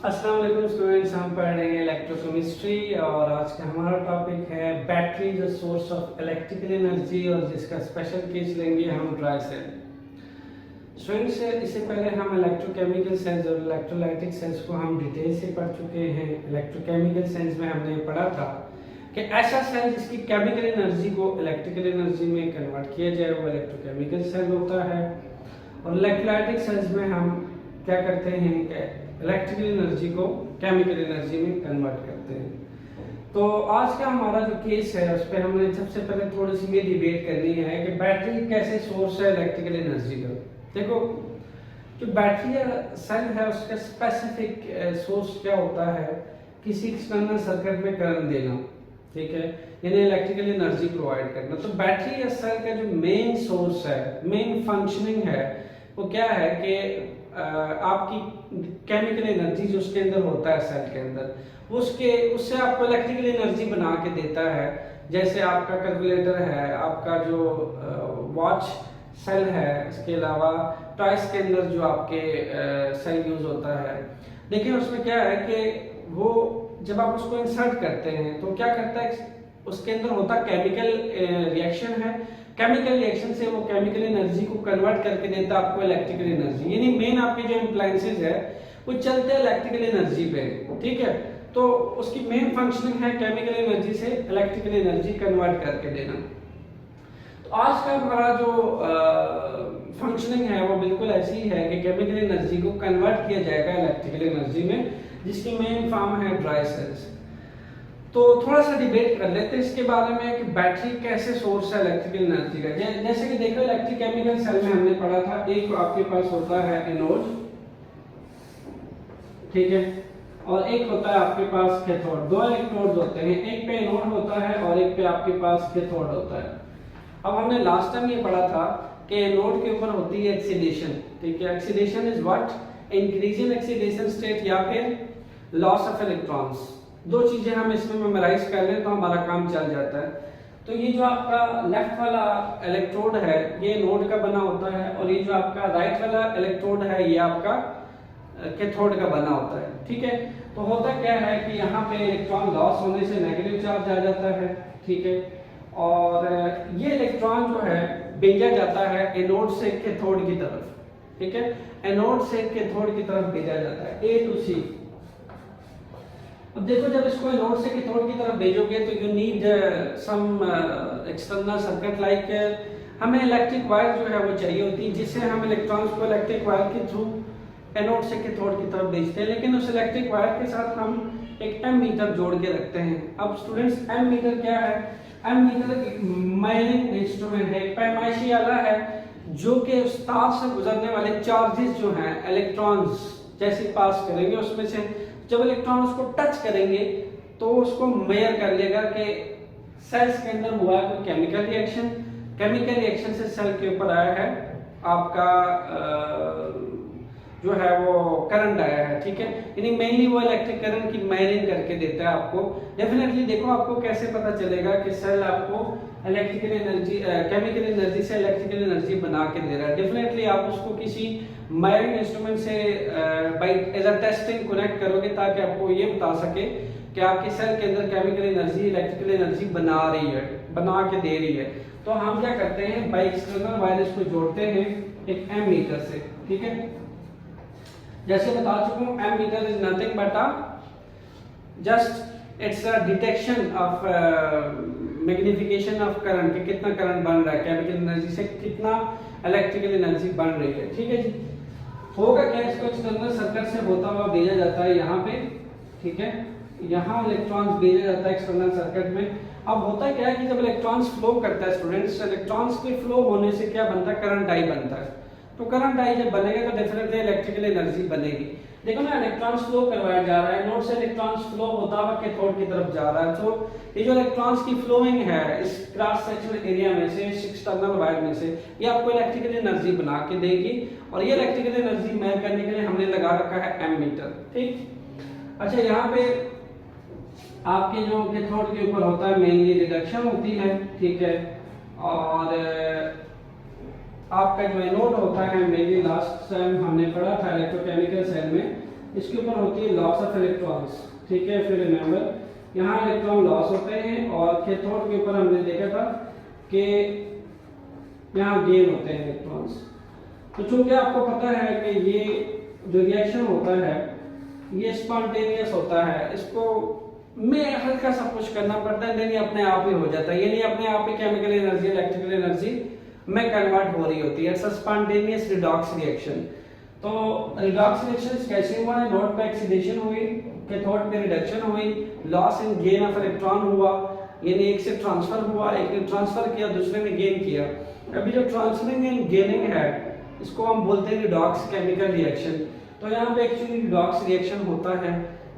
अस्सलाम वालेकुम स्टूडेंट्स, हम पढ़ रहे हैं इलेक्ट्रोकेमिस्ट्री और आज का हमारा टॉपिक है battery the source of electrical energy और जिसका स्पेशल केस लेंगे हम ड्राई सेल। स्टूडेंट्स, इससे पहले हम इलेक्ट्रोकेमिकल सेल्स और इलेक्ट्रोलाइटिक सेल्स को हम डिटेल से पढ़ चुके हैं। इलेक्ट्रोकेमिकल सेल्स में हमने पढ़ा था कि ऐसा सेल जिसकी केमिकल एनर्जी को इलेक्ट्रिकल एनर्जी में कन्वर्ट किया जाए वो इलेक्ट्रोकेमिकल सेल होता है। और इलेक्ट्रोलाइटिक सेल्स में हम क्या करते हैं कि इलेक्ट्रिकल एनर्जी को केमिकल एनर्जी में कन्वर्ट करते हैं। तो आज का हमारा जो केस है उस पर हमने सबसे पहले थोड़ी सी ये डिबेट करनी है कि बैटरी कैसे सोर्स है इलेक्ट्रिकल एनर्जी का। देखो, जो बैटरी या सेल है उसका स्पेसिफिक सोर्स क्या होता है, किसी एक्सटर्नल सर्किट में करंट देना, ठीक है, यानी इलेक्ट्रिकल एनर्जी प्रोवाइड करना। तो बैटरी या सेल का जो मेन सोर्स है, मेन फंक्शनिंग है, वो क्या है कि आपकी केमिकल एनर्जी जो उसके अंदर होता है सेल के अंदर उससे आपको इलेक्ट्रिकल एनर्जी बना के देता है। जैसे आपका कैलकुलेटर है, आपका जो वॉच सेल है, इसके अलावा टॉयज के अंदर जो आपके सेल यूज होता है। लेकिन उसमें क्या है कि वो जब आप उसको इंसर्ट करते हैं तो क्या करता है, उसके अंदर होता केमिकल रिएक्शन है। केमिकल रिएक्शन से वो केमिकल एनर्जी को कन्वर्ट करके देता है आपको इलेक्ट्रिकल एनर्जी। यानी मेन आपके जो अप्लायंसेस है वो चलते हैं इलेक्ट्रिकल एनर्जी पे, ठीक है। तो उसकी मेन फंक्शनिंग है केमिकल एनर्जी से इलेक्ट्रिकल एनर्जी कन्वर्ट करके देना। तो आज का हमारा जो फंक्शनिंग है वो बिल्कुल ऐसी ही है कि केमिकल एनर्जी को कन्वर्ट किया जाएगा इलेक्ट्रिकल एनर्जी में, जिसकी मेन फॉर्म है ड्राई सेल्स। तो थोड़ा सा डिबेट कर लेते हैं इसके बारे में कि बैटरी कैसे सोर्स है इलेक्ट्रिकल एनर्जी का। जैसे कि देखो, इलेक्ट्रोकेमिकल सेल में हमने पढ़ा था, एक आपके पास होता है एनोड, ठीक है, और एक होता है आपके पास कैथोड। दो इलेक्ट्रोड्स होते हैं, एक पे एनोड होता है और एक पे आपके पास कैथोड होता है। अब हमने लास्ट टाइम ये पढ़ा था कि एनोड के ऊपर होती है ऑक्सीडेशन, ठीक है। Oxidation is what, increase in oxidation state या फिर लॉस ऑफ इलेक्ट्रॉन्स। दो चीजें हम इसमें मेमोराइज कर लें तो हमारा काम चल जाता है। तो ये जो आपका लेफ्ट वाला इलेक्ट्रोड है ये एनोड का बना होता है, और ये जो आपका राइट वाला इलेक्ट्रोड है ये आपका कैथोड का बना होता है, ठीक है। तो होता क्या है कि यहाँ पे इलेक्ट्रॉन लॉस होने से नेगेटिव चार्ज आ जाता है, ठीक है, और ये इलेक्ट्रॉन जो है भेजा जाता है एनोड से कैथोड की तरफ, ठीक है। एनोड से कैथोड की तरफ भेजा जाता है, ए टू सी। अब देखो, जब इसको एनोड से कैथोड की तरफ भेजोगे तो you need some external circuit, like हमें इलेक्ट्रिक वायर जो है वो चाहिए होती है, जिससे हम इलेक्ट्रॉन्स को इलेक्ट्रिक वायर के थ्रू एनोड से कैथोड की तरफ भेजते हैं। लेकिन उस इलेक्ट्रिक वायर के साथ हम एक एमीटर जोड़ के रखते हैं। अब स्टूडेंट्स, एमीटर क्या है? एमीटर एक मेजरिंग इंस्ट्रूमेंट है, एक पैमाइशी आला है जो कि उस तार से गुजरने वाले चार्जेस जो हैं, इलेक्ट्रॉन्स जैसे पास करेंगे उसमें से जब इलेक्ट्रॉन उसको टच करेंगे तो उसको मेजर कर लेगा कि सेल्स के अंदर हुआ है कोई केमिकल रिएक्शन। केमिकल रिएक्शन से सेल के ऊपर आया है आपका जो है वो करंट आया है, ठीक है। यानी मेनली वो इलेक्ट्रिक करंट की मेजरिंग करके देता है आपको। डेफिनेटली देखो, आपको कैसे पता चलेगा कि सेल आपको इलेक्ट्रिकल एनर्जी केमिकल एनर्जी से इलेक्ट्रिकल एनर्जी बना के दे रहा है। डेफिनेटली आप उसको किसी मेजरिंग इंस्ट्रूमेंट से by as a testing connect करोगे ताकि आपको ये बता सके कि आपके सेल के अंदर केमिकल एनर्जी इलेक्ट्रिकल एनर्जी बना रही है, बना के दे रही है। तो हम क्या करते हैं, बाय एक्सटर्नल वायर्स को जोड़ते हैं एक एमीटर से, ठीक है। जैसे बता चुका हूं, ammeter is nothing but just it's a detection of magnification of current, कि कितना करंट बन रहा है, केमिकल एनर्जी से कितना इलेक्ट्रिकल एनर्जी बन रही है, ठीक है जी। होगा क्या, इसको एक्सटर्नल सर्किट से होता हुआ भेजा जाता है यहाँ पे, ठीक है। यहाँ इलेक्ट्रॉन्स भेजा जाता है एक्सटर्नल सर्किट में। अब होता क्या है कि जब इलेक्ट्रॉन्स फ्लो करता है स्टूडेंट्स, इलेक्ट्रॉन्स के फ्लो होने से क्या बनता है, करंट आई बनता है। तो करंट आई जब बनेगा तो डेफिनेटली इलेक्ट्रिकल एनर्जी बनेगी। देखो ना, इलेक्ट्रॉन्स फ्लो करवाया जा रहा है, नोड से इलेक्ट्रॉन्स फ्लो होता हुआ कैथोड की तरफ जा रहा है। तो ये जो इलेक्ट्रॉन्स की फ्लोइंग है इस क्रॉस सेक्शनल एरिया में से, इस एक्सटर्नल वायर में से, ये आपको इलेक्ट्रिकल एनर्जी बना के देगी। और ये इलेक्ट्रिकल एनर्जी मेजर करने के लिए हमने लगा रखा है एमीटर, ठीक। अच्छा, यहाँ पे आपके जो कैथोड के ऊपर होता है मेनली रिडक्शन होती है, ठीक है। और आपका जो एनोड होता है, मेनली लास्ट टाइम हमने पढ़ा था इलेक्ट्रोकेमिकल सेल में इसके ऊपर होती है लॉस ऑफ इलेक्ट्रॉन्स, ठीक है। फिर रिमेंबर यहाँ इलेक्ट्रॉन लॉस होते हैं, और कैथोड के ऊपर हमने देखा था कि यहाँ गेन होते हैं इलेक्ट्रॉन्स। तो चूंकि आपको पता है कि ये जो रिएक्शन होता है ये स्पॉन्टेनियस होता है, इसको में हल्का सा पुश करना पड़ता है, नहीं अपने आप ही हो जाता है, यानी अपने आप ही केमिकल एनर्जी इलेक्ट्रिकल एनर्जी में कन्वर्ट हो रही होती है। Spontaneous redox reaction. तो रिडॉक्स रिएक्शन कैसे हुआ है? नोड पे ऑक्सीडेशन हुई, कैथोड पे रिडक्शन हुई, loss in gain of electron हुआ, यानी एक से ट्रांसफर हुआ, एक ने ट्रांसफर किया, दूसरे ने गेन किया। अभी जो ट्रांसफरिंग एंड गेनिंग है इसको हम बोलते हैं रिडॉक्स केमिकल रिएक्शन। तो यहाँ पे एक्चुअली रिडॉक्स रिएक्शन होता है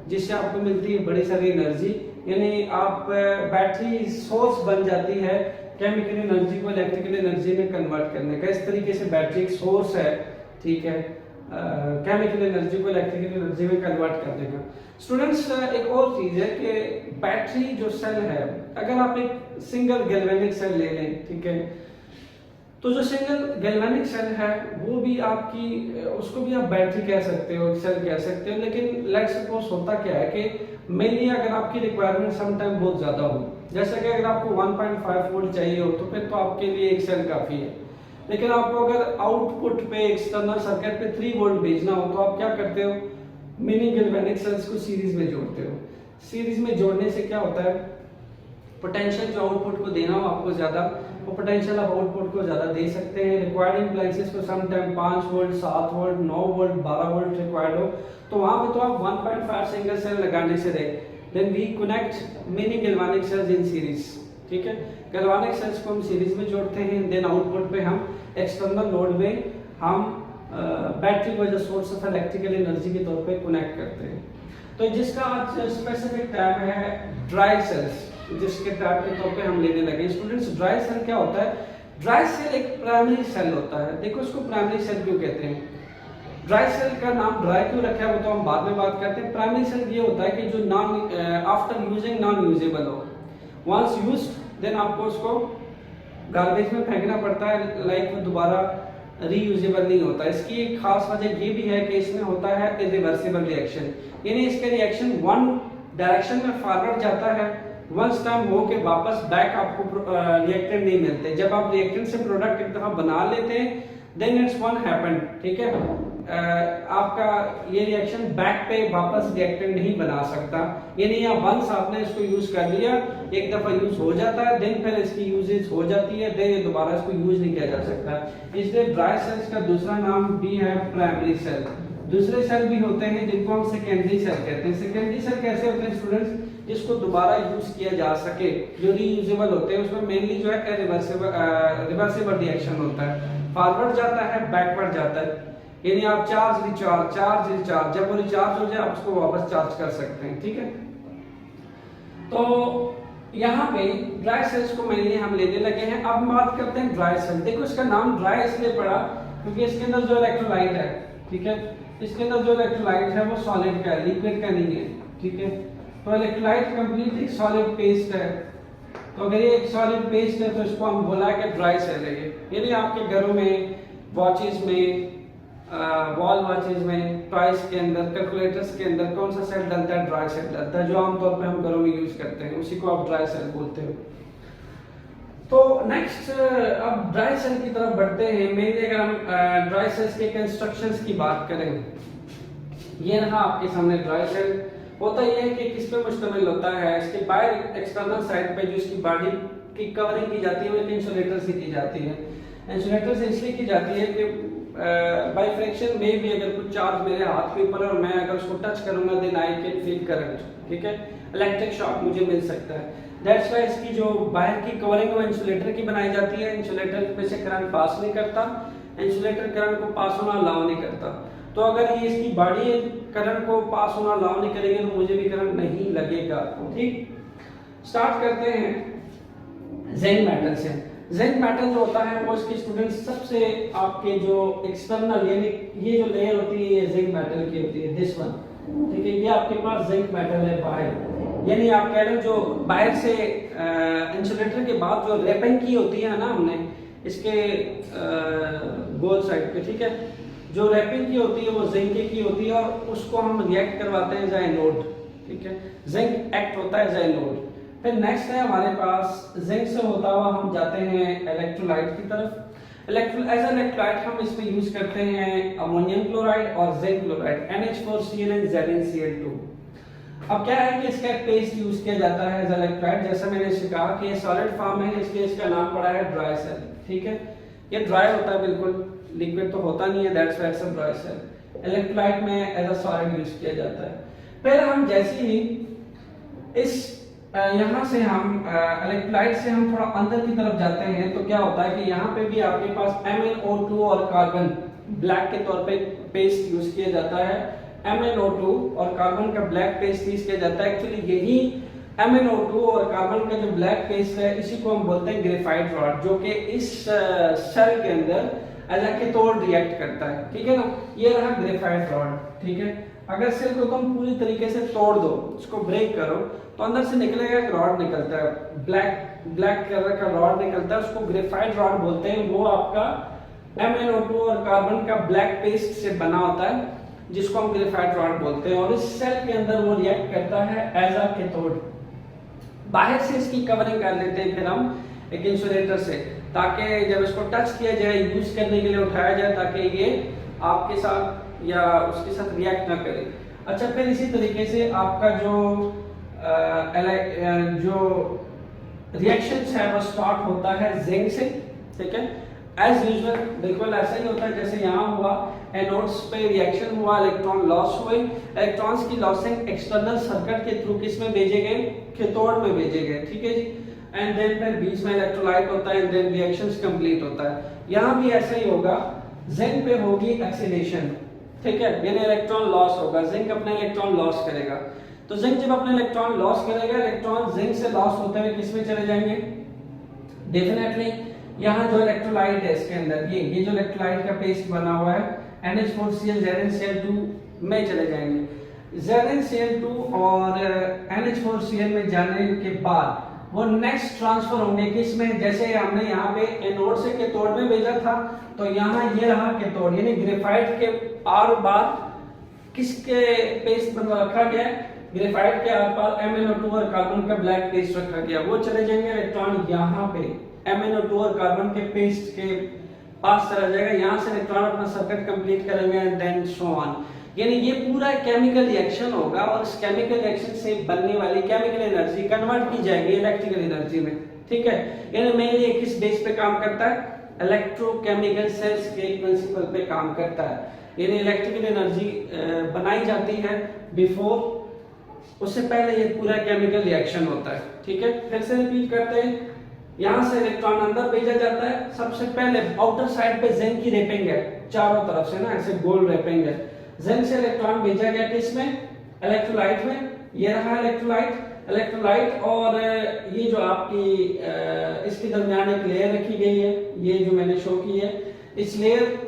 जिससे आपको मिलती है बड़ी सारी एनर्जी, यानी आप बैटरी सोर्स बन जाती है केमिकल एनर्जी को इलेक्ट्रिकल एनर्जी में कन्वर्ट करने का। इस तरीके से बैटरी एक सोर्स है, ठीक है, केमिकल एनर्जी को इलेक्ट्रिकल एनर्जी में कन्वर्ट करने का। स्टूडेंट्स एक और चीज है कि बैटरी जो सेल है, अगर आप एक सिंगल गैल्वेनिक सेल ले लें, ठीक है, तो जो सिंगल गैल्वेनिक सेल है वो भी आपकी, उसको भी आप बैटरी कह सकते हो, सेल कह सकते हो, लेकिन लेट्स सपोज होता क्या है कि मेनली अगर आपकी रिक्वायरमेंट सम टाइम बहुत ज्यादा हो, जैसे कि अगर आपको 1.5 वोल्ट चाहिए हो तो फिर तो आपके लिए एक सेल काफी है। लेकिन आपको अगर आउटपुट पे एक्सटर्नल सर्किट पे 3 वोल्ट भेजना हो तो आप क्या करते हो? मिनी गैल्वेनिक सेल्स को सीरीज में जोड़ते हो। सीरीज में जोड़ने से क्या होता है? पोटेंशियल जो आउटपुट को देना हो आपको ज्यादा, वो पोटेंशियल आप आउटपुट को ज्यादा दे सकते हैं। रिक्वायर्ड इम्प्लाइंसेस को some time 5 volt, 7 volt, 9 volt, 12 volt required हो, तो वहां पे तो आप 1.5 सिंगल सेल लगाने से रहे। Then we connect many galvanic cells in series, ठीक है। गैल्वेनिक सेल्स को हम सीरीज में जोड़ते हैं, देन आउटपुट पे हम एक्सटर्नल लोड में हम बैटरी को as a source of electrical energy के तौर पे कनेक्ट करते हैं। तो जिसका आज स्पेसिफिक टैब है ड्राई सेल्स, जिसके टैब के तौर पे हम लेने लगे। स्टूडेंट्स ड्राई सेल क्या होता है? ड्राई सेल एक प्राइमरी सेल होता है। देखो इसको प्राइमरी सेल क्यों कहते हैं? ड्राई सेल का नाम ड्राई क्यों रखा है वो तो हम बाद में बात करते हैं। प्राइमरी सेल ये होता है कि जो non after using non usable हो, वंस यूज्ड देन आपको उसको गार्बेज में फेंकना पड़ता है, लाइक वो दोबारा रीयूजेबल नहीं होता। इसकी एक खास वजह ये भी है कि इसमें होता है इरिवर्सिबल रिएक्शन, यानी इसका रिएक्शन वन डायरेक्शन में फॉरवर्ड जाता है, वंस टाइम हो के वापस बैक आपको रिएक्टेंट नहीं मिलते। जब आप रिएक्टेंट से प्रोडक्ट एक दफा बना लेते हैं देन इट्स वन हैपेंड, ठीक है, आपका ये रिएक्शन बैक पे वापस रिएक्टेंट नहीं बना सकता, यानी या वंस आपने इसको यूज कर लिया, एक दफा यूज हो जाता है, देन फिर इसकी यूजेज हो जाती है, देन ये दोबारा इसको यूज नहीं किया जा सकता। इसलिए ड्राई सेल्स का दूसरा नाम भी है प्राइमरी सेल। दूसरे सेल भी होते हैं जिनको हम सेकेंडरी सेल कहते हैं। सेकेंडरी सेल कैसे होते हैं स्टूडेंट्स? जिसको दोबारा यूज किया जा सके, जो रीयूजेबल होते हैं। उसमें मेनली जो है रिवर्सिबल रिएक्शन होता है, फॉरवर्ड जाता है, बैकवर्ड जाता है, यानी आप चार्ज रिचार्ज, चार्ज रिचार्ज, जब वो रिचार्ज हो जाए आप उसको वापस चार्ज कर सकते हैं, ठीक है। तो यहाँ पे ड्राई सेल्स को मेनली हम लेने लगे हैं। अब बात करते हैं ड्राई सेल। देखो इसका नाम ड्राई इसलिए पड़ा क्योंकि इसके अंदर जो इलेक्ट्रोलाइट है, ठीक है, इसके अंदर जो इलेक्ट्रोलाइट है वो सॉलिड का है, लिक्विड का नहीं है, ठीक है। तो इलेक्ट्रोलाइट कंप्लीट एक सॉलिड पेस्ट है। तो अगर ये एक सॉलिड पेस्ट है तो इसको हम बोला कि ड्राई सेल है ये। यानी आपके घरों में, वॉचेस में, वॉल वॉचेस में, टॉयज के अंदर, कैलकुलेटर्स के अंदर कौन सा सेल डलता है? ड्राई सेल डलता है, जो आमतौर पे हम घरों में यूज करते हैं, उसी को आप ड्राई सेल बोलते हो। तो नेक्स्ट अब ड्राई सेल की तरफ बढ़ते हैं। मेनली अगर हम ड्राई सेल्स के कंस्ट्रक्शंस की बात करें, ये रहा आपके सामने ड्राई सेल। होता ये है कि किस पे मुश्तमिल होता है? इसके बाहर एक्सटर्नल साइड पे जो इसकी बॉडी की कवरिंग की जाती है वो इंसुलेटर से की जाती है। इंसुलेटर से इसलिए की जाती है कि बाय फ्रिक्शन में भी अगर कुछ चार्ज मेरे हाथ के ऊपर है और मैं अगर उसको टच करूंगा then I can feel current, ठीक है, इलेक्ट्रिक शॉक मुझे मिल सकता है। दैट्स व्हाई इसकी जो बाहर की कवरिंग वो इंसुलेटर की बनाई जाती है। इंसुलेटर में से करंट पास नहीं करता, इंसुलेटर करंट को पास होना अलाउ नहीं करता। तो अगर ये इसकी बॉडी करंट को पास होना अलाउ नहीं करेगी तो मुझे भी करंट नहीं लगेगा, ठीक। स्टार्ट करते हैं जिंक मेटल से। जिंक मेटल जो होता है वो इसके स्टूडेंट्स सबसे आपके जो एक्सटर्नल, यानी ये जो लेयर होती है ये जिंक मेटल की होती है, दिस वन, ठीक है, ये आपके पास जिंक मेटल है बाहर, यानी आप कह रहे हो जो बाहर से इंसुलेटर के बाद जो रैपिंग की होती है ना हमने इसके गोल साइड पे, ठीक है, जो रैपिंग की होती है वो जिंक की होती है और उसको हम रिएक्ट करवाते हैं एज एनोड, ठीक है, जिंक एक्ट होता है एज एनोड। फिर नेक्स्ट है हमारे पास जिंक से होता हुआ हम जाते हैं इलेक्ट्रोलाइट की तरफ। एज इलेक्ट्रोलाइट हम इसमें यूज करते हैं अमोनियम क्लोराइड और zinc chloride NH4Cl and ZnCl2। अब क्या है कि इसका पेस्ट यूज किया जाता है एज इलेक्ट्रोलाइट, जैसा मैंने इससे कहा कि ये सॉलिड फॉर्म है इसलिए इसका नाम पड़ा है ड्राई सेल, ठीक है, ये ड्राई होता है, बिल्कुल लिक्विड तो होता नहीं है, that's why it's a dry cell. Electrolyte में एज अ सॉलिड यूज किया जाता है। फिर हम जैसे ही इस यहाँ से हम इलेक्ट्रोलाइट से हम थोड़ा अंदर की तरफ जाते हैं तो क्या होता है कि यहाँ पे भी आपके पास MnO2 और कार्बन ब्लैक के तौर पे पेस्ट यूज किया जाता है। MnO2 और कार्बन का ब्लैक पेस्ट यूज किया जाता है। एक्चुअली यही MnO2 और कार्बन का जो ब्लैक पेस्ट है इसी को हम बोलते हैं ग्रेफाइट रॉड, जो कि इस सेल के अंदर एज अ कैथोड रिएक्ट करता है, ठीक है ना। ये रहा ग्रेफाइट रॉड, ठीक है। अगर सेल को तुम पूरी तरीके से तोड़ दो, इसको ब्रेक करो, तो अंदर से निकलेगा एक रॉड निकलता है, ब्लैक कलर का रॉड निकलता है, उसको ग्रेफाइट रॉड बोलते हैं। वो आपका MnO2 और कार्बन का ब्लैक पेस्ट से बना होता है, जिसको हम ग्रेफाइट रॉड बोलते हैं, और इस सेल के अंदर वो रिएक्ट करता है एज अ कैथोड। बाहर से इसकी कवरिंग कर लेते हैं फिर हम एक इंसुलेटर से, ताकि जब इसको टच किया जाए, यूज करने के लिए उठाया जाए, ताकि ये आपके साथ या उसके साथ रिएक्ट ना करे। अच्छा, फिर इसी तरीके से आपका जो रिएक्शन है वो स्टार्ट होता है जिंक से, ठीक है। एज यूजुअल बिल्कुल ऐसा ही होता है जैसे यहाँ हुआ, एनोड्स पे रिएक्शन हुआ, इलेक्ट्रॉन लॉस हुए, इलेक्ट्रॉन्स की लॉसिंग एक्सटर्नल सर्किट के थ्रू किस में भेजे गए, कैथोड में भेजे गए, ठीक है जी। एंड देन फिर बीच में इलेक्ट्रोलाइट होता है एंड देन रिएक्शंस कंप्लीट होता है। यहाँ भी ऐसा ही होगा, जिंक पे होगी ऑक्सीडेशन, ठीक है, यानी इलेक्ट्रॉन लॉस होगा, जिंक अपना इलेक्ट्रॉन लॉस करेगा। तो जिंक जब अपना इलेक्ट्रॉन लॉस करेगा, इलेक्ट्रॉन जिंक से लॉस होते हुए किस में चले जाएंगे, डेफिनेटली यहाँ जो इलेक्ट्रोलाइट है इसके अंदर, ये जो इलेक्ट्रोलाइट का पेस्ट बना हुआ है NH4Cl ZnCl2 में चले जाएंगे। ZnCl2 और NH4Cl में जाने के बाद वो नेक्स्ट ट्रांसफर होंगे किस में, जैसे हमने यहाँ पे एनोड से कैथोड में भेजा था, तो यहाँ ये रहा कैथोड, यानी ग्रेफाइट के आर पार किसके पेस्ट बना रखा गया है, ग्रेफाइट के आर पार MnO2 और कार्बन का ब्लैक पेस्ट रखा गया, वो चले जाएंगे इलेक्ट्रॉन यहाँ पे MnO2 और कार्बन के पेस्ट के पास चला जाएगा, यहाँ से इलेक्ट्रॉन अपना सर्किट कंप्लीट करेंगे एंड देन सो ऑन। यानी ये पूरा केमिकल रिएक्शन होगा और इस केमिकल रिएक्शन से बनने वाली केमिकल एनर्जी कन्वर्ट की जाएगी इलेक्ट्रिकल एनर्जी में, ठीक है। यानी मेनली किस बेस पे काम करता है, इलेक्ट्रोकेमिकल सेल्स के प्रिंसिपल पे काम करता है, यानी इलेक्ट्रिकल एनर्जी बनाई जाती है बिफोर, उससे पहले ये पूरा केमिकल रिएक्शन होता है, ठीक है। फिर से रिपीट करते हैं, यहाँ से इलेक्ट्रॉन अंदर भेजा जाता है, सबसे पहले आउटर साइड पे जिंक की रैपिंग है चारों तरफ से ना, ऐसे गोल रैपिंग है, जिंक से इलेक्ट्रॉन भेजा गया किसमें, इलेक्ट्रोलाइट में, ये रहा इलेक्ट्रोलाइट और ये जो आपकी इसके दरमियान एक लेयर रखी गई है, ये जो मैंने शो की है, इस लेयर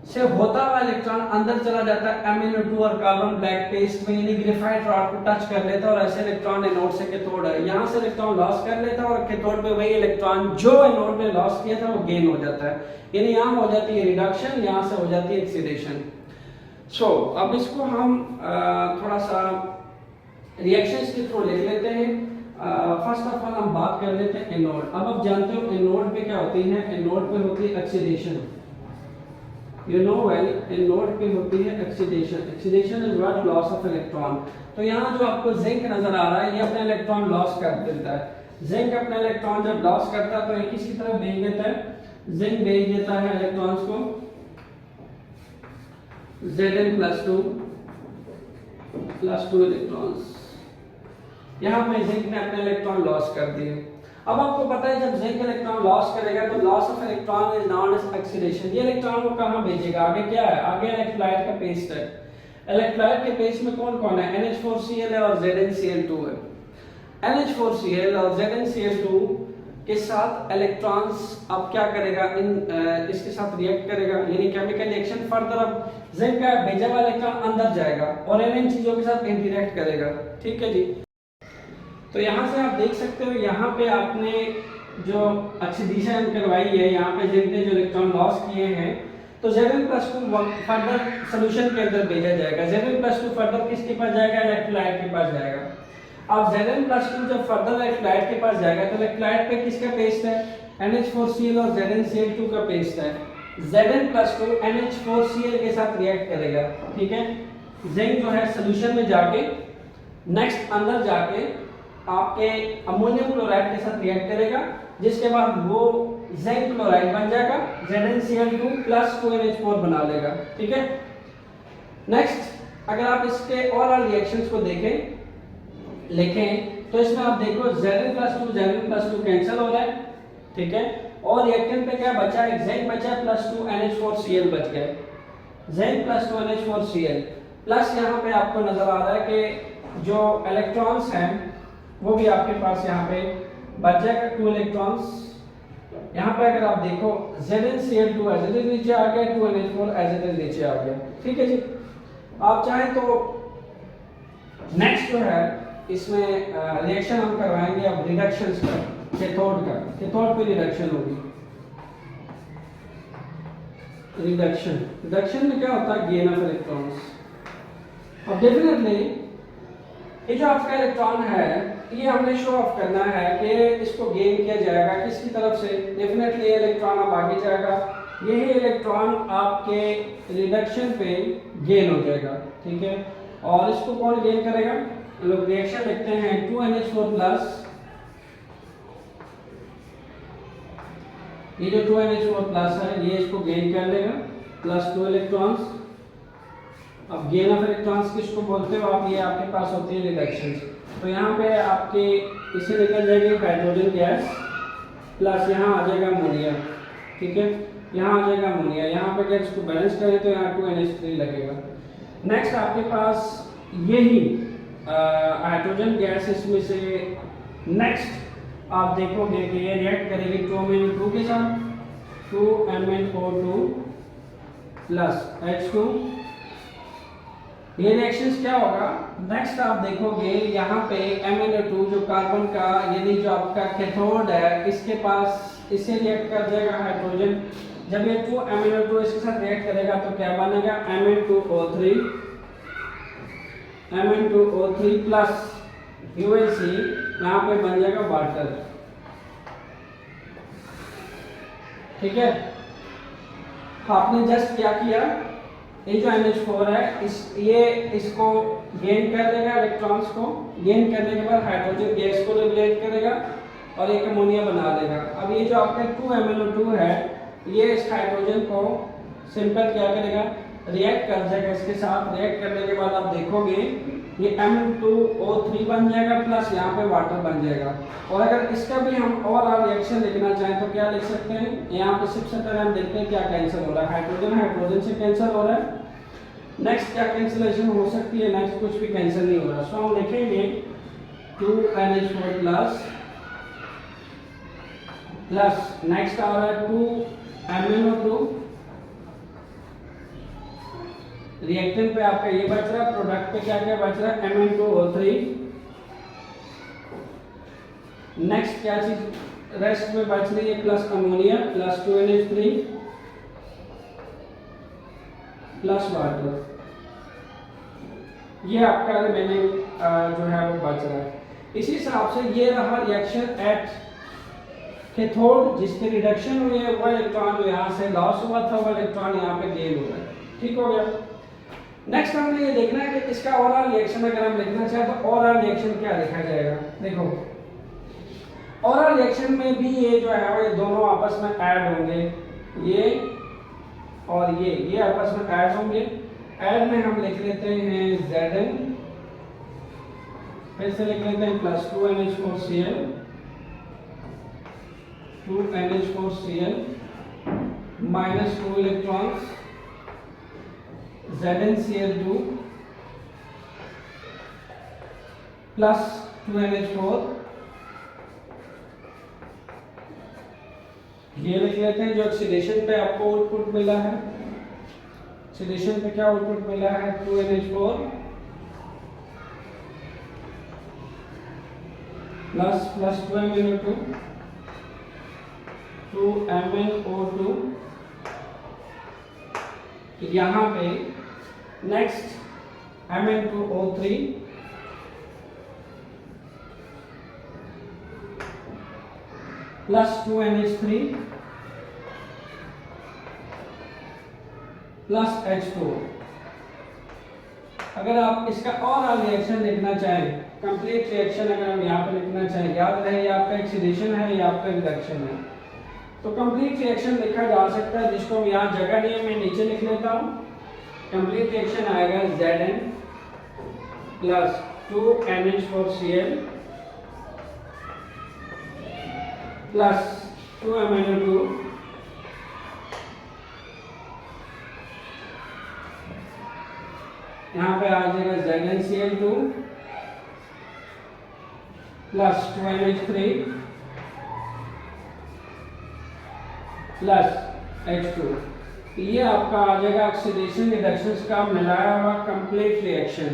से होता हुआ इलेक्ट्रॉन अंदर चला जाता है MnO2 और कार्बन ब्लैक पेस्ट में, यानी ग्रेफाइट रॉड को टच कर लेता है और ऐसे इलेक्ट्रॉन एनोड से कैथोड है, यहाँ से इलेक्ट्रॉन लॉस कर लेता है और कैथोड पे वही इलेक्ट्रॉन जो एनोड में लॉस किया था वो गेन हो जाता है, यानी यहाँ हो जाती है रिडक्शन, यहाँ से हो जाती है ऑक्सीडेशन। सो अब इसको हम थोड़ा सा रिएक्शंस के थ्रू लिख लेते हैं। फर्स्ट ऑफ ऑल हम बात कर लेते हैं एनोड। अब आप जानते हो एनोड पे क्या होती है, एनोड पे होती है oxidation, you know well, anode पे होती है oxidation, oxidation is what, loss of electron. तो यहाँ जो आपको जिंक नजर आ रहा है ये अपना इलेक्ट्रॉन लॉस कर देता है, जिंक अपना इलेक्ट्रॉन जब लॉस करता है तो ये किसकी तरफ भेज देता है, जिंक भेज देता है इलेक्ट्रॉन्स को Zn+2 इलेक्ट्रॉन्स, यहाँ पे जिंक ने अपने इलेक्ट्रॉन लॉस कर दिए। अब आपको पता है जब जिंक इलेक्ट्रॉन लॉस करेगा तो loss of electron is known as oxidation. ये इलेक्ट्रॉन को कहाँ भेजेगा, आगे क्या है, आगे इलेक्ट्रोलाइट का पेस्ट है, इलेक्ट्रोलाइट के पेस्ट में कौन कौन है, NH4Cl है और ZnCl2 है। NH4Cl और ZnCl2 के साथ इलेक्ट्रॉन्स अब क्या करेगा, इसके साथ रिएक्ट करेगा, यानी केमिकल रिएक्शन फर्दर। अब जिंक का भेजा हुआ इलेक्ट्रॉन अंदर जाएगा और इन चीजों के साथ इंटरेक्ट करेगा, ठीक है जी। तो यहाँ से आप देख सकते हो, यहाँ पे आपने जो ऑक्सीडेशन करवाई है, यहाँ पे जिंक ने जो इलेक्ट्रॉन लॉस किए हैं तो Zn+2 फर्दर सोल्यूशन के अंदर भेजा जाएगा। Zn+2 फर्दर किसके पास जाएगा? इलेक्ट्रोलाइट के पास जाएगा। अब Zn+2 जब फर्दर इलेक्ट्रोलाइट के पास जाएगा तो इलेक्ट्रोलाइट पे किसका पेस्ट है? NH4Cl और ZnCl2 का पेस्ट है। Zn+2 NH4Cl के साथ रिएक्ट करेगा, ठीक है। जिंक जो है सोल्यूशन में जाके नेक्स्ट अंदर जाके आपके अमोनियम क्लोराइड के साथ रिएक्ट करेगा, जिसके बाद वो जिंक क्लोराइड बन जाएगा, ZnCl2 प्लस 2NH4 बना लेगा, ठीक है। नेक्स्ट अगर आप इसके और रिएक्शंस को लिखें तो इसमें आप देखो Zn+2 कैंसिल हो रहा है, ठीक है। और रिएक्टेंट पे क्या बचा है? जिंक बचा है प्लस 2NH4Cl बच गया, जिंक प्लस 2NH4Cl प्लस यहाँ पे आपको नजर आ रहा है कि जो इलेक्ट्रॉन्स हैं वो भी आपके पास यहाँ पे बच जाएगा, 2 इलेक्ट्रॉन्स। यहाँ पे अगर आप देखो ZnCl2 एज इट इज नीचे आ गया, 2NH4 एज इट इज नीचे आ गया, ठीक है जी। आप चाहें तो नेक्स्ट जो है इसमें रिएक्शन हम करवाएंगे अब रिडक्शंस का, कैथोड पे रिडक्शन होगी। रिडक्शन में क्या होता है? Gain of electrons. और डेफिनेटली ये जो आपका इलेक्ट्रॉन है ये हमने शो ऑफ करना है कि इसको गेन किया जाएगा किसकी तरफ से? डेफिनेटली ये इलेक्ट्रॉन अब आगे जाएगा, यही इलेक्ट्रॉन आपके रिडक्शन पे गेन हो जाएगा, ठीक है। और इसको कौन गेन करेगा? लोग रिएक्शन लिखते हैं 2NH4 प्लस, ये जो 2NH4 प्लस है ये इसको गेन कर लेगा प्लस 2 इलेक्ट्रॉन्स। अब गेन ऑफ इलेक्ट्रॉन्स किसको बोलते हो आप? ये आपके पास होती है रिडक्शंस। तो यहाँ पे आपके इसे निकल जाएगी हाइड्रोजन गैस प्लस यहाँ आ जाएगा अमोनिया, ठीक है। यहाँ आ जाएगा अमोनिया, यहाँ पे अगर इसको बैलेंस करें तो यहाँ 2NH3 लगेगा। नेक्स्ट आपके पास यही हाइड्रोजन गैस इसमें से नेक्स्ट आप देखोगे कि ये रिएक्ट करेगी 2MnO2 के साथ, 2MnO2 प्लस H2। ये रिएक्शंस क्या होगा? नेक्स्ट आप देखोगे यहाँ पे MnO2 जो कार्बन का यानी जो आपका कैथोड है इसके पास इसे रिएक्ट कर जाएगा हाइड्रोजन। जब ये 2MnO2 इसके साथ रिएक्ट करेगा तो क्या बनेगा? Mn2O3 प्लस UNC, यहाँ पे बन जाएगा वाटर, ठीक है। आपने जस्ट क्या किया? ये जो NH4 है ये इसको गेन कर लेगा, इलेक्ट्रॉन्स को गेन करने के बाद हाइड्रोजन गैस को लिबरेट करेगा और एक अमोनिया बना लेगा। अब ये जो आपका 2MnO2 है ये इस हाइड्रोजन को सिंपल क्या करेगा? रिएक्ट कर जाएगा इसके साथ। रिएक्ट करने के बाद आप देखोगे ये Mn2O3 बन जाएगा प्लस यहाँ पे वाटर बन जाएगा। और अगर इसका भी हम और रिएक्शन लिखना चाहें तो क्या लिख सकते हैं? यहाँ पे सबसे पहले हम देखते हैं क्या कैंसिल हो रहा है। हाइड्रोजन से कैंसिल हो रहा है। नेक्स्ट क्या कैंसिलेशन हो सकती है? नेक्स्ट कुछ भी कैंसिल नहीं हो रहा। सो हम लिखेंगे 2NH4 प्लस नेक्स्ट आ रहा है 2MnO2। रिएक्टेंट पे आपका ये बच रहा है, प्रोडक्ट पे क्या क्या बच रहा है? Mn2O3। नेक्स्ट क्या चीज रेस्ट में बच रही है? Plus ammonia plus 2NH3 plus water. ये आपका रिमेनिंग जो है वो बच रहा है। इसी हिसाब से ये रहा रिएक्शन एट कैथोड, जिसके रिडक्शन हुई है वो इलेक्ट्रॉन यहाँ से लॉस हुआ था, वो इलेक्ट्रॉन यहाँ पे गेन हुआ है, ठीक हो गया। नेक्स्ट हमने ये देखना है कि इसका ओवरऑल रिएक्शन अगर हम लिखना चाहें तो ओवरऑल रिएक्शन क्या लिखा जाएगा? देखो ओवरऑल रिएक्शन में भी ये जो है वो दोनों आपस में ऐड होंगे, ये और ये आपस में ऐड होंगे। ऐड में हम लिख लेते हैं Zn, फिर से लिख लेते हैं plus 2NH4Cl minus 2 electrons ZnCl2 plus 2NH4। ये लिख लेते हैं जो ऑक्सीडेशन पे आपको आउटपुट मिला है। ऑक्सीडेशन पे क्या आउटपुट मिला है? 2NH4 प्लस 2MnO2 2MnO2 यहाँ पे next Mn2O3 plus 2NH3 plus H2O। अगर आप इसका और रिएक्शन लिखना चाहें, कंप्लीट रिएक्शन अगर हम यहाँ पे लिखना चाहें, याद रहे ये आपका ऑक्सीडेशन है, ये आपका रिडक्शन है, तो कंप्लीट रिएक्शन लिखा जा सकता है, जिसको यहाँ जगह नहीं है मैं नीचे लिख लेता हूँ। कंप्लीट रिएक्शन आएगा Zn plus 2NH4Cl plus 2MnO2 यहाँ पे आ जाएगा ZnCl2 plus 2NH3 plus H2। ये आपका आ जाएगा ऑक्सीडेशन रिडक्शन का मिलाया हुआ कंप्लीट रिएक्शन।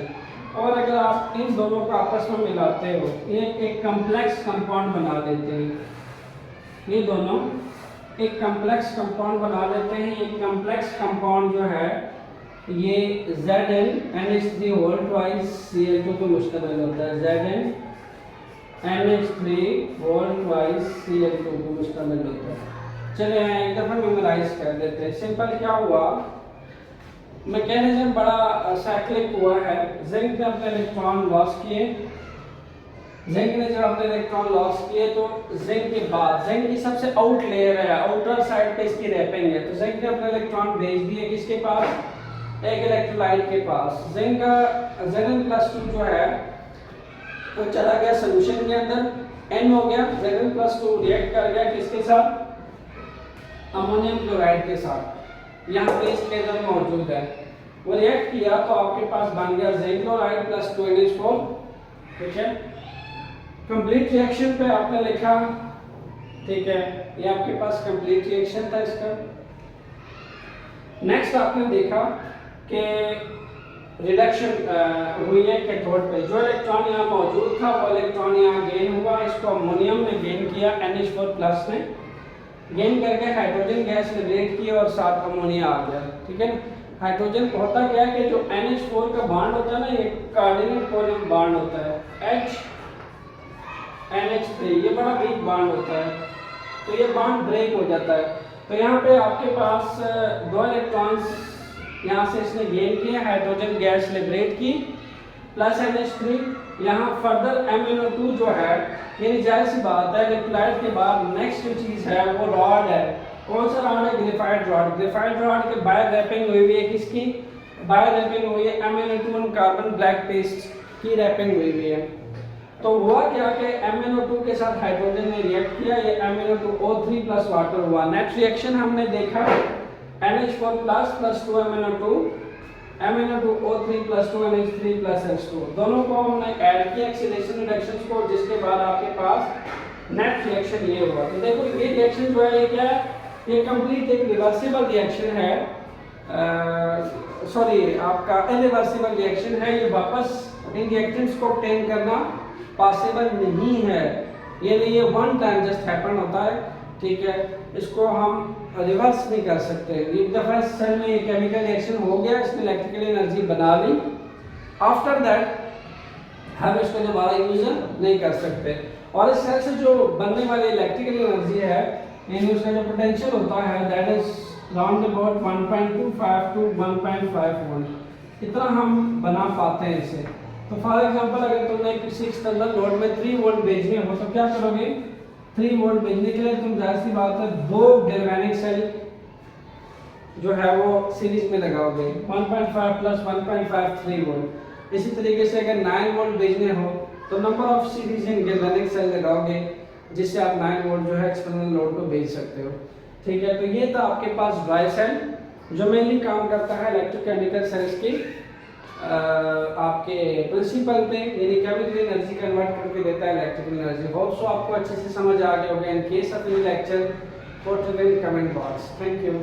और अगर आप इन दोनों को आपस में मिलाते हो, ये एक कम्प्लेक्स कंपाउंड बना देते हैं, ये दोनों एक कम्प्लेक्स कंपाउंड बना लेते हैं। ये कम्प्लेक्स कंपाउंड जो है ये ZnNH3 को मुश्तमिल होता है, ZnNH3 को मुश्तमिल होता है। चलिए एक दफ़ा मेमोराइज कर देते हैं। सिंपल क्या हुआ, मैकेनिज्म बड़ा साइक्लिक हुआ है। जिंक ने अपने इलेक्ट्रॉन लॉस किए, जिंक ने जब अपने इलेक्ट्रॉन लॉस किए तो जिंक के बाद जिंक की सबसे आउट लेयर है, आउटर साइड पे इसकी रैपिंग है, तो जिंक ने अपने इलेक्ट्रॉन भेज दिए किसके पास, एक इलेक्ट्रोलाइट के पास। जिंक का Zn+2 जो है वो चला गया सोल्यूशन के अंदर, N हो गया, Zn+2 रिएक्ट कर गया किसके साथ, अमोनियम क्लोराइड के साथ, यहाँ पे इस लेजर मौजूद है। वो रिएक्ट किया तो आपके पास बन गया जिंक क्लोराइड प्लस 2NH4। ठीक है, कंप्लीट रिएक्शन पे आपने लिखा, ठीक है, ये आपके पास कंप्लीट रिएक्शन था इसका। नेक्स्ट आपने देखा कि रिडक्शन हुई है कैथोड पे, जो इलेक्ट्रॉन यहाँ मौजूद था वो इलेक्ट्रॉन यहाँ गेन हुआ, इसको अमोनियम ने गेन किया, NH4+ ने गेन करके हाइड्रोजन गैस लिबरेट की और साथ अमोनिया आ गया। ठीक है, हाइड्रोजन होता क्या है कि जो NH4 का बॉन्ड होता है ना, ये कार्डिनल कोवलेंट बॉन्ड होता है, NH3, ये बड़ा वीक बॉन्ड होता है, तो ये बॉन्ड ब्रेक हो जाता है। तो यहाँ पे आपके पास दो इलेक्ट्रॉन्स यहाँ से इसने गेन किया, हाइड्रोजन गैस लिबरेट की प्लस NH3, यहाँ फर्दर MnO2 जो है, यानी जाहिर सी बात है इलेक्ट्रोलाइट के बाद नेक्स्ट जो चीज़ है वो रॉड है। कौन सा रॉड है, ग्रेफाइट रॉड। ग्रेफाइट रॉड के बायो रैपिंग हुई हुई है, किसकी बायो रैपिंग हुई है, MnO2 कार्बन ब्लैक पेस्ट की रैपिंग हुई हुई है। तो हुआ क्या कि MnO2 के साथ हाइड्रोजन ने रिएक्ट किया, ये MnO2O3 प्लस वाटर हुआ। नेक्स्ट रिएक्शन हमने देखा NH4+ plus 2MnO2, MnO2O3 plus 2NH3 plus H2, दोनों को हमने ऐड किया ऑक्सीडेशन रिडक्शन को, जिसके बाद आपके पास नेट रिएक्शन ये हुआ। तो देखो ये रिएक्शन जो है ये क्या है, ये कंप्लीट एक रिवर्सिबल रिएक्शन है, सॉरी आपका इरिवर्सिबल रिएक्शन है। ये वापस इन रिएक्टेंट्स को ऑब्टेन करना पॉसिबल नहीं है, यानी ये वन टाइम जस्ट हैपन होता है। ठीक है, इसको हम रिवर्स नहीं कर सकते। एक दफ़ा सेल में ये केमिकल रिएक्शन हो गया, इसने इलेक्ट्रिकल एनर्जी बना ली, आफ्टर दैट हम इसको दोबारा यूज नहीं कर सकते। और इस सेल से जो बनने वाली इलेक्ट्रिकल एनर्जी है, यानी उसका जो पोटेंशियल होता है, that is round about 1.25 to 1.5 volt, इतना हम बना पाते हैं इसे। तो फॉर एग्जांपल अगर तुमने किसी एक्सटर्नल लोड में 3 वोल्ट भेजने हो तो क्या करोगे, 3 वोल्ट भेजने के लिए तुम जाहिर सी बात है 2 गैल्वेनिक सेल जो है वो सीरीज में लगाओगे, 1.5 प्लस 1.5 3 वोल्ट। इसी तरीके से अगर 9 वोल्ट भेजने हो तो number of series in galvanic cell लगाओगे, जिससे आप 9 वोल्ट जो है एक्सटर्नल लोड को भेज सकते हो। ठीक है, तो ये था आपके पास ड्राई सेल जो मेनली काम करता है इलेक्ट्रोकेमिकल सेल्स की आपके प्रिंसिपल पे, यानी केमिकल एनर्जी कन्वर्ट करके देता है इलेक्ट्रिकल एनर्जी। होप सो आपको अच्छे से समझ आ गया होगा। In case of new lecture, post in comment box. Thank you.